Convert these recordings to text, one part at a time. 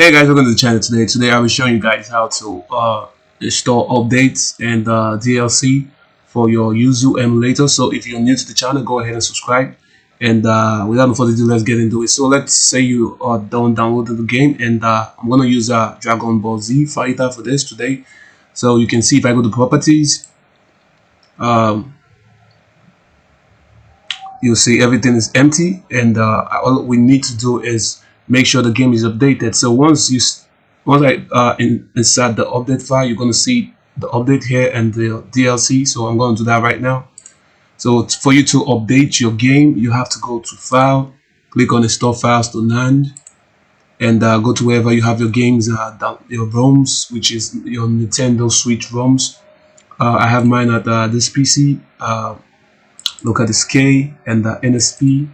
Hey guys, welcome to the channel today. Today I'll be showing you guys how to install updates and DLC for your Yuzu Emulator. So if you're new to the channel, go ahead and subscribe. And without no further ado, let's get into it. So let's say you are done downloading the game, and I'm gonna use Dragon Ball Z Fighter for this today. So you can see if I go to properties, you'll see everything is empty, and all we need to do is make sure the game is updated. So once I insert the update file, you're going to see the update here and the DLC. So I'm going to do that right now. So for you to update your game, you have to go to File, click on Install Files to NAND, and go to wherever you have your games, your ROMs, which is your Nintendo Switch ROMs. I have mine at this PC. Look at this K and the NSP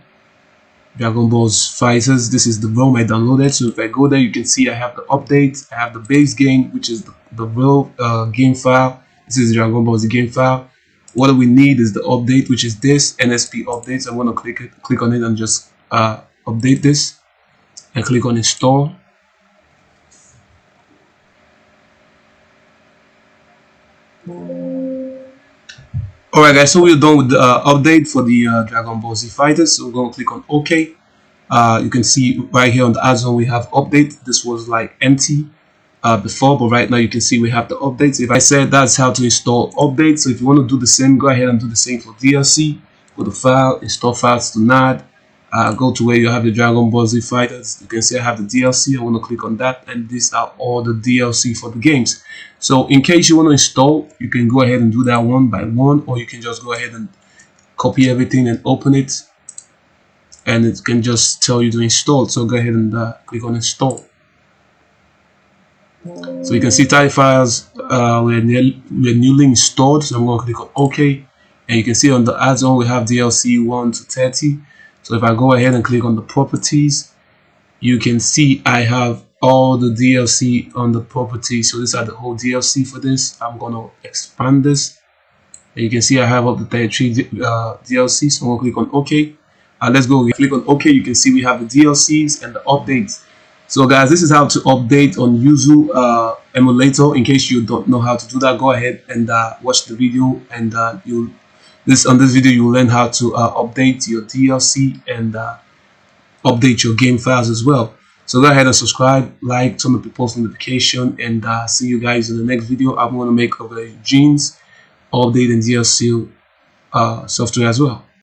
Dragon Ball Fighters. This is the ROM I downloaded. So if I go there, you can see I have the update. I have the base game, which is the real game file. This is the Dragon Ball Z game file. What we need is the update, which is this NSP update. So I'm going to click on it and just update this, and click on install. Alright guys, so we're done with the update for the Dragon Ball Z Fighters. So we're going to click on OK. You can see right here on the add-on we have update. This was like empty before, but right now you can see we have the updates. If I said that's how to install updates, so if you want to do the same, go ahead and do the same for DLC. Go to File, Install Files to NAND. Go to where you have the Dragon Ball Z Fighters. You can see I have the DLC. I want to click on that, and these are all the DLC for the games. So in case you want to install, you can go ahead and do that one by one, or you can just go ahead and copy everything and open it, and it can just tell you to install. So go ahead and click on install. So you can see tile files were newly installed. So I'm going to click on OK, and you can see on the add-on we have DLC 1 to 30. So if I go ahead and click on the properties, you can see I have all the DLC on the properties. So these are the whole DLC for this. I'm going to expand this, and you can see I have up to 33 DLC. So I'm going to click on OK. Let's go. We click on OK. You can see we have the DLCs and the updates. So guys, this is how to update on Yuzu Emulator. In case you don't know how to do that, go ahead and watch the video, and on this video you'll learn how to update your DLC and update your game files as well. So go ahead and subscribe, like, turn on the post notification, and see you guys in the next video. I'm going to make over Gene's update and DLC software as well.